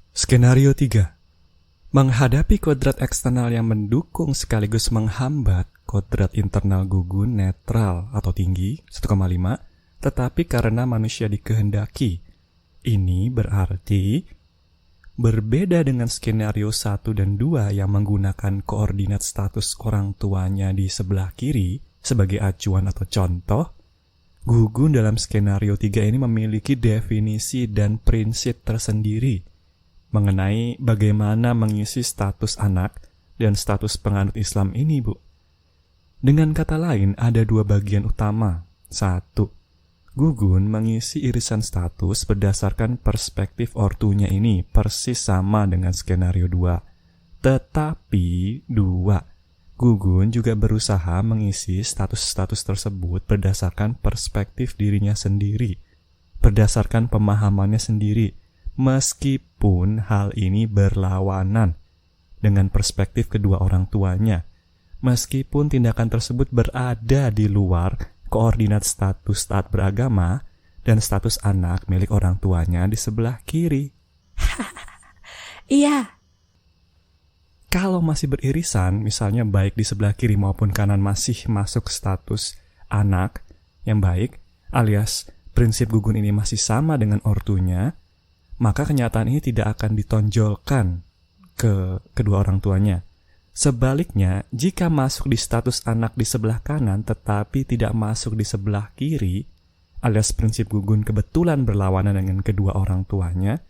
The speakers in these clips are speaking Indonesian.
Skenario 3. Menghadapi kodrat eksternal yang mendukung sekaligus menghambat, kodrat internal gugun netral atau tinggi 1,5, tetapi karena manusia dikehendaki. Ini berarti berbeda dengan skenario 1 dan 2 yang menggunakan koordinat status orang tuanya di sebelah kiri sebagai acuan atau contoh. Gugun dalam skenario 3 ini memiliki definisi dan prinsip tersendiri mengenai bagaimana mengisi status anak dan status penganut Islam ini, Bu. Dengan kata lain, ada dua bagian utama. 1. Gugun mengisi irisan status berdasarkan perspektif ortunya ini persis sama dengan skenario 2. Tetapi 2. Gugun juga berusaha mengisi status-status tersebut berdasarkan perspektif dirinya sendiri, berdasarkan pemahamannya sendiri, meskipun hal ini berlawanan dengan perspektif kedua orang tuanya, meskipun tindakan tersebut berada di luar koordinat status taat beragama dan status anak milik orang tuanya di sebelah kiri. Iya. Kalau masih beririsan, misalnya baik di sebelah kiri maupun kanan masih masuk status anak yang baik, alias prinsip gugun ini masih sama dengan ortunya, maka kenyataan ini tidak akan ditonjolkan ke kedua orang tuanya. Sebaliknya, jika masuk di status anak di sebelah kanan tetapi tidak masuk di sebelah kiri, alias prinsip gugun kebetulan berlawanan dengan kedua orang tuanya,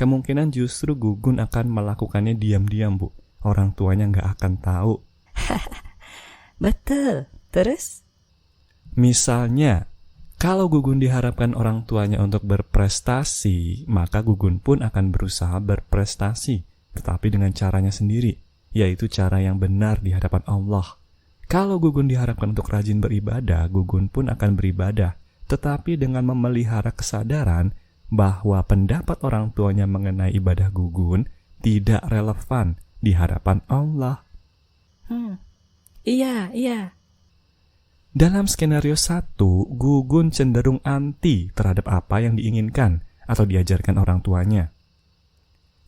kemungkinan justru gugun akan melakukannya diam-diam, Bu. Orang tuanya nggak akan tahu. Betul. Terus? Misalnya, kalau gugun diharapkan orang tuanya untuk berprestasi, maka gugun pun akan berusaha berprestasi, tetapi dengan caranya sendiri, yaitu cara yang benar di hadapan Allah. Kalau gugun diharapkan untuk rajin beribadah, gugun pun akan beribadah, tetapi dengan memelihara kesadaran bahwa pendapat orang tuanya mengenai ibadah gugun tidak relevan di hadapan Allah. Iya. Dalam skenario 1, gugun cenderung anti terhadap apa yang diinginkan atau diajarkan orang tuanya.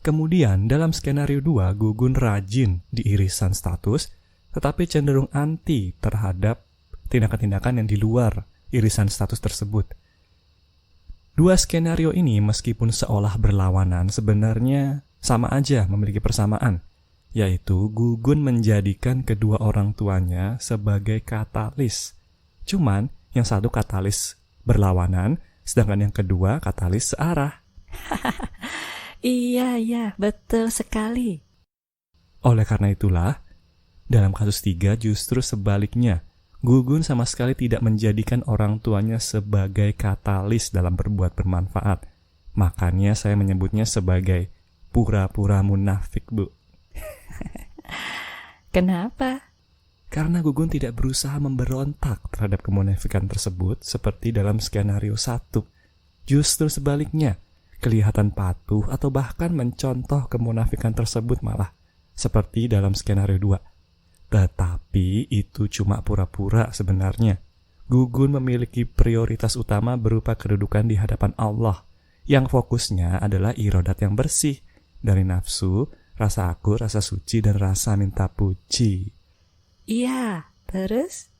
Kemudian dalam skenario 2, gugun rajin di irisan status, tetapi cenderung anti terhadap tindakan-tindakan yang di luar irisan status tersebut. Dua skenario ini meskipun seolah berlawanan, sebenarnya sama aja memiliki persamaan, yaitu gugun menjadikan kedua orang tuanya sebagai katalis. Cuman yang satu katalis berlawanan, sedangkan yang kedua katalis searah. Iya, betul sekali. Oleh karena itulah, dalam kasus 3 justru sebaliknya, gugun sama sekali tidak menjadikan orang tuanya sebagai katalis dalam berbuat bermanfaat. Makanya saya menyebutnya sebagai pura-pura munafik, Bu. Kenapa? Karena gugun tidak berusaha memberontak terhadap kemunafikan tersebut seperti dalam skenario 1. Justru sebaliknya, kelihatan patuh atau bahkan mencontoh kemunafikan tersebut malah, seperti dalam skenario 2. Tetapi itu cuma pura-pura sebenarnya. Gugun memiliki prioritas utama berupa kedudukan di hadapan Allah, yang fokusnya adalah irodat yang bersih, dari nafsu, rasa akur, rasa suci, dan rasa minta puji. Iya, terus?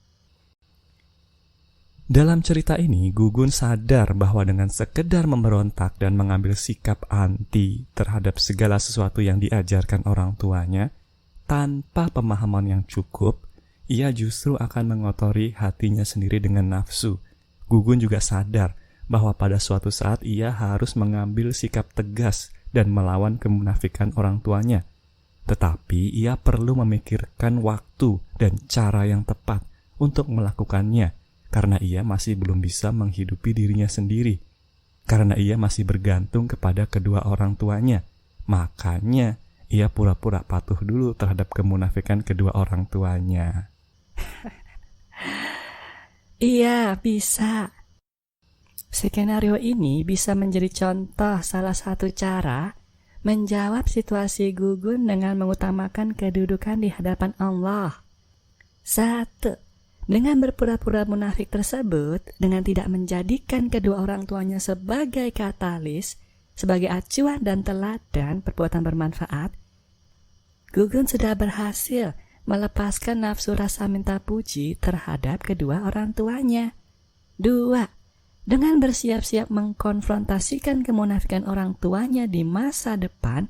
Dalam cerita ini, gugun sadar bahwa dengan sekedar memberontak dan mengambil sikap anti terhadap segala sesuatu yang diajarkan orang tuanya, tanpa pemahaman yang cukup, ia justru akan mengotori hatinya sendiri dengan nafsu. Gugun juga sadar bahwa pada suatu saat ia harus mengambil sikap tegas dan melawan kemunafikan orang tuanya. Tetapi ia perlu memikirkan waktu dan cara yang tepat untuk melakukannya, karena ia masih belum bisa menghidupi dirinya sendiri, karena ia masih bergantung kepada kedua orang tuanya. Makanya ia pura-pura patuh dulu terhadap kemunafikan kedua orang tuanya. Iya, bisa. Skenario ini bisa menjadi contoh salah satu cara menjawab situasi gugun dengan mengutamakan kedudukan di hadapan Allah. 1. Dengan berpura-pura munafik tersebut, dengan tidak menjadikan kedua orang tuanya sebagai katalis, sebagai acuan dan teladan perbuatan bermanfaat, Gugun sudah berhasil melepaskan nafsu rasa minta puji terhadap kedua orang tuanya. 2. Dengan bersiap-siap mengkonfrontasikan kemunafikan orang tuanya di masa depan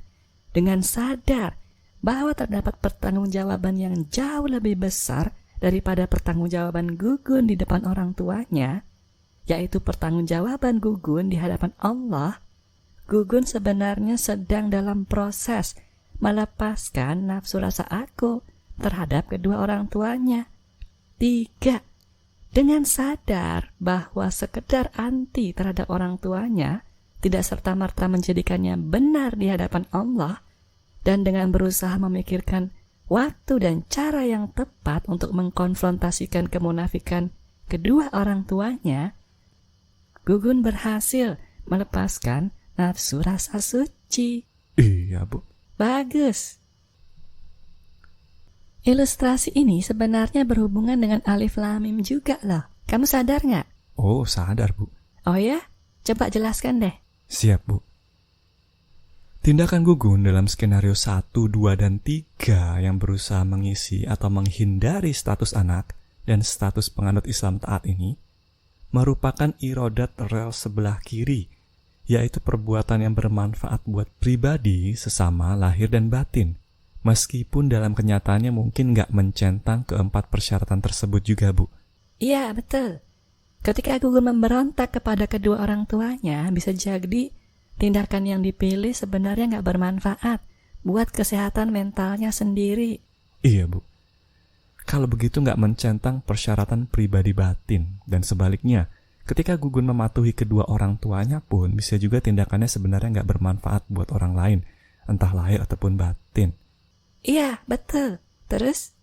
dengan sadar bahwa terdapat pertanggungjawaban yang jauh lebih besar daripada pertanggungjawaban Gugun di depan orang tuanya, yaitu pertanggungjawaban Gugun di hadapan Allah. Gugun sebenarnya sedang dalam proses melepaskan nafsu rasa aku terhadap kedua orang tuanya. 3. Dengan sadar bahwa sekedar anti terhadap orang tuanya tidak serta-merta menjadikannya benar di hadapan Allah, dan dengan berusaha memikirkan waktu dan cara yang tepat untuk mengkonfrontasikan kemunafikan kedua orang tuanya, Gugun berhasil melepaskan nafsu rasa suci. Iya, Bu. Bagus. Ilustrasi ini sebenarnya berhubungan dengan alif lam mim juga loh. Kamu sadar nggak? Oh, sadar, Bu. Oh ya? Coba jelaskan deh. Siap, Bu. Tindakan Gugun dalam skenario 1, 2, dan 3 yang berusaha mengisi atau menghindari status anak dan status penganut Islam taat ini merupakan irodat rel sebelah kiri, yaitu perbuatan yang bermanfaat buat pribadi sesama lahir dan batin. Meskipun dalam kenyataannya mungkin nggak mencentang keempat persyaratan tersebut juga, Bu. Iya, betul. Ketika Gugun memberontak kepada kedua orang tuanya, bisa jadi tindakan yang dipilih sebenarnya nggak bermanfaat buat kesehatan mentalnya sendiri. Iya, Bu. Kalau begitu nggak mencentang persyaratan pribadi batin. Dan sebaliknya, ketika Gugun mematuhi kedua orang tuanya pun bisa juga tindakannya sebenarnya nggak bermanfaat buat orang lain, entah lahir ataupun batin. Iya, betul. Terus?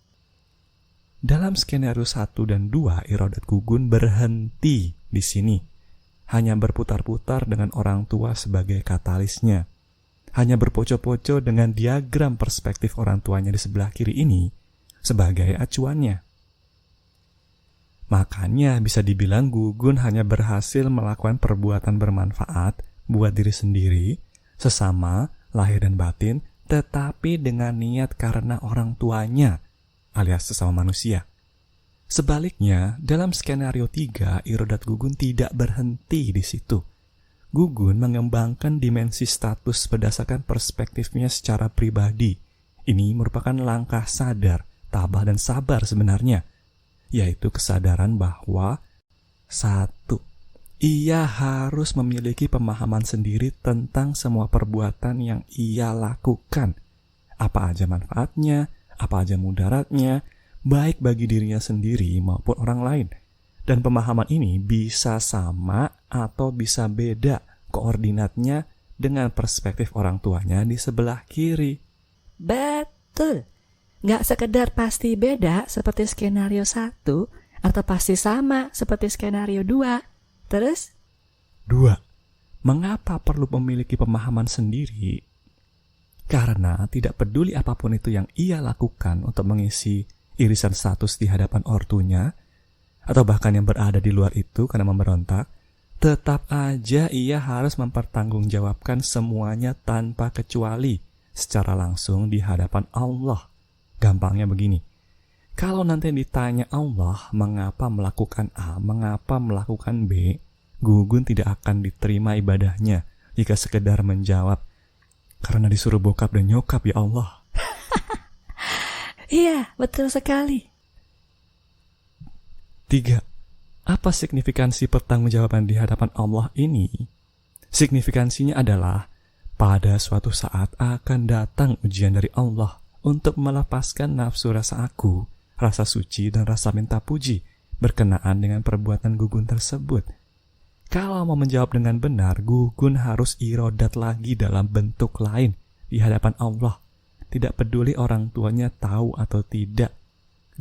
Dalam skenario 1 dan 2, irodat Gugun berhenti di sini. Hanya berputar-putar dengan orang tua sebagai katalisnya. Hanya berpoco-poco dengan diagram perspektif orang tuanya di sebelah kiri ini sebagai acuannya. Makanya bisa dibilang Gugun hanya berhasil melakukan perbuatan bermanfaat buat diri sendiri, sesama, lahir dan batin, tetapi dengan niat karena orang tuanya, alias sesama manusia. Sebaliknya, dalam skenario 3, irodat Gugun tidak berhenti di situ. Gugun mengembangkan dimensi status berdasarkan perspektifnya secara pribadi. Ini merupakan langkah sadar, tabah dan sabar sebenarnya, yaitu kesadaran bahwa 1. Ia harus memiliki pemahaman sendiri tentang semua perbuatan yang ia lakukan. Apa aja manfaatnya, apa aja mudaratnya, baik bagi dirinya sendiri maupun orang lain. Dan pemahaman ini bisa sama atau bisa beda koordinatnya dengan perspektif orang tuanya di sebelah kiri. Betul. Nggak sekedar pasti beda seperti skenario 1 atau pasti sama seperti skenario 2. Terus? 2. Mengapa perlu memiliki pemahaman sendiri? Karena tidak peduli apapun itu yang ia lakukan untuk mengisi irisan status di hadapan ortunya, atau bahkan yang berada di luar itu karena memberontak, tetap aja ia harus mempertanggungjawabkan semuanya tanpa kecuali secara langsung di hadapan Allah. Gampangnya begini, kalau nanti ditanya Allah mengapa melakukan A, mengapa melakukan B, Gugun tidak akan diterima ibadahnya jika sekedar menjawab, karena disuruh bokap dan nyokap ya Allah. Iya, betul sekali. 3. Apa signifikansi pertanggungjawaban di hadapan Allah ini? Signifikansinya adalah pada suatu saat akan datang ujian dari Allah untuk melepaskan nafsu rasa aku, rasa suci dan rasa minta puji berkenaan dengan perbuatan Gugun tersebut. Kalau mau menjawab dengan benar, Gugun harus irodat lagi dalam bentuk lain di hadapan Allah. Tidak peduli orang tuanya tahu atau tidak.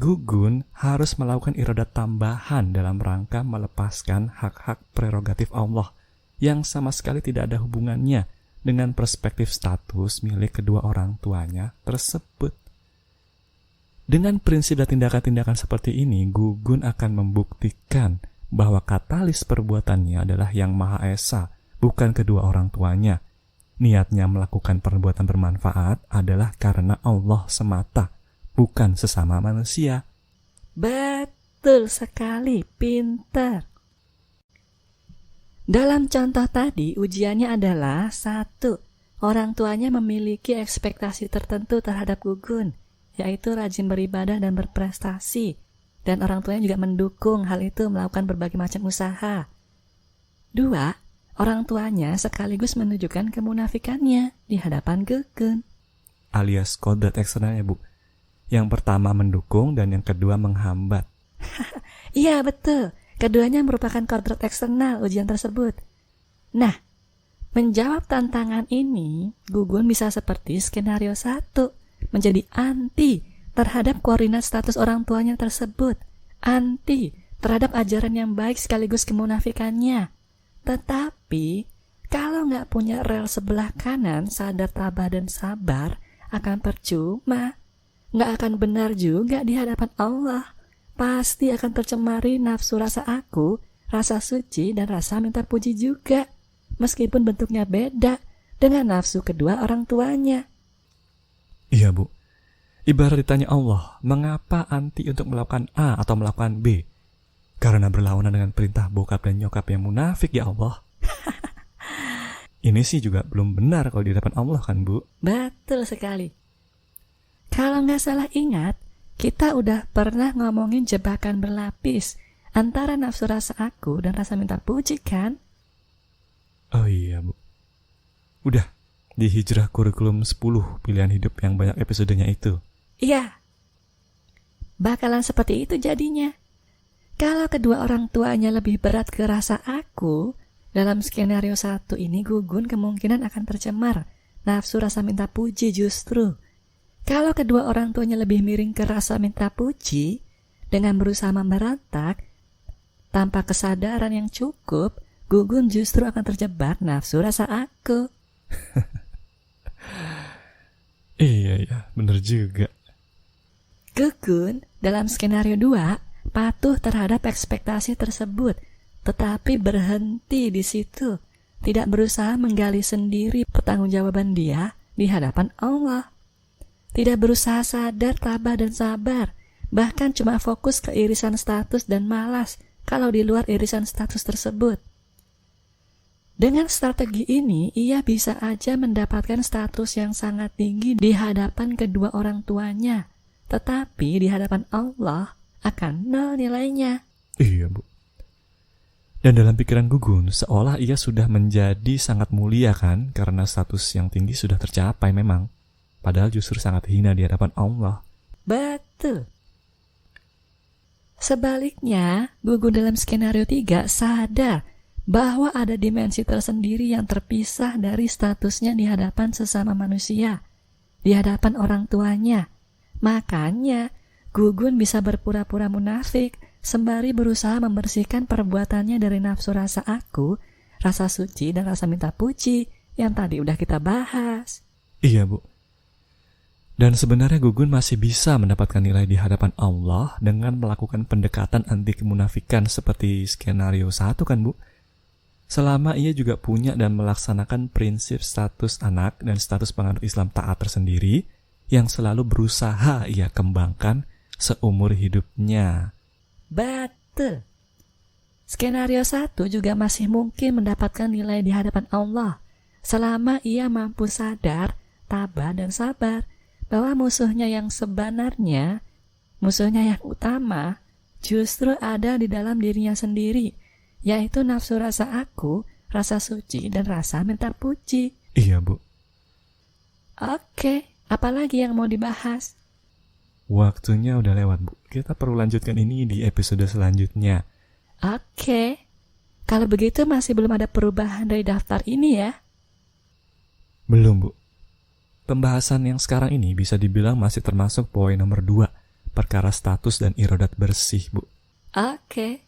Gugun harus melakukan irodat tambahan dalam rangka melepaskan hak-hak prerogatif Allah yang sama sekali tidak ada hubungannya dengan perspektif status milik kedua orang tuanya tersebut. Dengan prinsip dan tindakan-tindakan seperti ini, Gugun akan membuktikan bahwa katalis perbuatannya adalah Yang Maha Esa, bukan kedua orang tuanya, niatnya melakukan perbuatan bermanfaat adalah karena Allah semata, bukan sesama manusia. Betul sekali, pintar. Dalam contoh tadi, ujiannya adalah 1. Orang tuanya memiliki ekspektasi tertentu terhadap Gugun, yaitu rajin beribadah dan berprestasi. Dan orang tuanya juga mendukung hal itu melakukan berbagai macam usaha. 2. Orang tuanya sekaligus menunjukkan kemunafikannya di hadapan Gugun. Alias kodrat eksternalnya, Bu. Yang pertama mendukung dan yang kedua menghambat. Iya, betul. Keduanya merupakan kodrat eksternal ujian tersebut. Nah, menjawab tantangan ini, Gugun bisa seperti skenario 1, menjadi anti terhadap koordinat status orang tuanya tersebut, anti terhadap ajaran yang baik sekaligus kemunafikannya. Tetapi, kalau nggak punya rel sebelah kanan, sadar, tabah, dan sabar, akan percuma. Nggak akan benar juga di hadapan Allah. Pasti akan tercemari nafsu rasa aku, rasa suci, dan rasa minta puji juga. Meskipun bentuknya beda dengan nafsu kedua orang tuanya. Iya, Bu. Ibarat ditanya Allah, mengapa anti untuk melakukan A atau melakukan B? Karena berlawanan dengan perintah bokap dan nyokap yang munafik, ya Allah. Ini sih juga belum benar kalau di hadapan Allah kan, Bu? Betul sekali. Kalau nggak salah ingat, kita udah pernah ngomongin jebakan berlapis antara nafsu rasa aku dan rasa minta puji kan? Oh iya, Bu. Udah, di Hijrah Kurikulum 10 pilihan hidup yang banyak episodenya itu. Iya. Bakalan seperti itu jadinya. Kalau kedua orang tuanya lebih berat ke rasa aku, dalam skenario 1 ini Gugun kemungkinan akan tercemar nafsu rasa minta puji justru. Kalau kedua orang tuanya lebih miring ke rasa minta puji, dengan berusaha memberontak, tanpa kesadaran yang cukup, Gugun justru akan terjebak nafsu rasa aku. Iya, bener juga. Gugun dalam skenario 2 patuh terhadap ekspektasi tersebut, tetapi berhenti di situ, tidak berusaha menggali sendiri pertanggungjawaban dia di hadapan Allah. Tidak berusaha sadar, tabah, dan sabar, bahkan cuma fokus ke irisan status dan malas kalau di luar irisan status tersebut. Dengan strategi ini, ia bisa aja mendapatkan status yang sangat tinggi di hadapan kedua orang tuanya, tetapi di hadapan Allah akan 0 nilainya. Iya, Bu. Dan dalam pikiran Gugun, seolah ia sudah menjadi sangat mulia kan, karena status yang tinggi sudah tercapai memang. Padahal justru sangat hina di hadapan Allah. Betul. Sebaliknya, Gugun dalam skenario 3 sadar bahwa ada dimensi tersendiri yang terpisah dari statusnya di hadapan sesama manusia, di hadapan orang tuanya. Makanya, Gugun bisa berpura-pura munafik sembari berusaha membersihkan perbuatannya dari nafsu rasa aku, rasa suci, dan rasa minta puji yang tadi udah kita bahas. Iya, Bu. Dan sebenarnya Gugun masih bisa mendapatkan nilai di hadapan Allah dengan melakukan pendekatan anti kemunafikan seperti skenario 1 kan, Bu? Selama ia juga punya dan melaksanakan prinsip status anak dan status penganut Islam taat tersendiri yang selalu berusaha ia kembangkan seumur hidupnya. Betul. Skenario 1 juga masih mungkin mendapatkan nilai di hadapan Allah selama ia mampu sadar, tabah, dan sabar bahwa musuhnya yang sebenarnya, musuhnya yang utama, justru ada di dalam dirinya sendiri, yaitu nafsu rasa aku, rasa suci, dan rasa minta puji. Iya, Bu. Oke, apalagi yang mau dibahas? Waktunya udah lewat, Bu. Kita perlu lanjutkan ini di episode selanjutnya. Oke. Kalau begitu masih belum ada perubahan dari daftar ini ya? Belum, Bu. Pembahasan yang sekarang ini bisa dibilang masih termasuk poin nomor 2, perkara status dan iradat bersih, Bu. Oke.